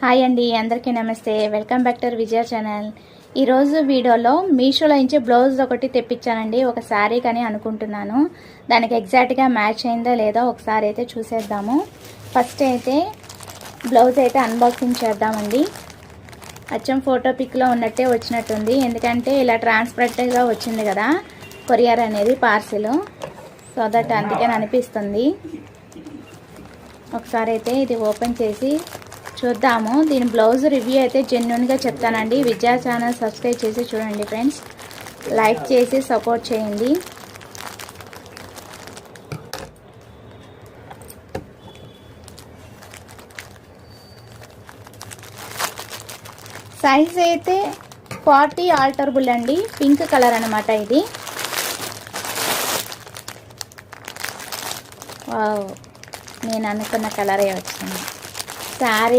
Hi అండి, అందరికీ నమస్తే. Welcome back to Vijaya channel. ఈరోజు వీడియోలో మీషోలో నుంచి బ్లౌజ్ ఒకటి తెప్పించానండి. ఒక శారీ కానీ అనుకుంటున్నాను. దానికి ఎగ్జాక్ట్గా మ్యాచ్ అయిందో లేదో ఒకసారి అయితే చూసేద్దాము. ఫస్ట్ అయితే బ్లౌజ్ అయితే అన్బాక్సింగ్ చేద్దామండి. అచ్చం ఫోటో పిక్లో ఉన్నట్టే వచ్చినట్టుంది, ఎందుకంటే ఇలా ట్రాన్స్పరెంట్గా వచ్చింది కదా కొరియర్ అనేది పార్సిల్. సో దట్ అందుకని అనిపిస్తుంది. ఒకసారి అయితే ఇది ఓపెన్ చేసి చూద్దాము. దీని బ్లౌజ్ రివ్యూ అయితే జెన్యున్గా చెప్తానండి. విజయ ఛానల్ సబ్స్క్రైబ్ చేసి చూడండి ఫ్రెండ్స్, లైక్ చేసి సపోర్ట్ చేయండి. సైజ్ అయితే 40 ఆల్టరబుల్ అండి. పింక్ కలర్ అనమాట ఇది. వావ్, నేను అనుకున్న కలరే వచ్చింది. శారీ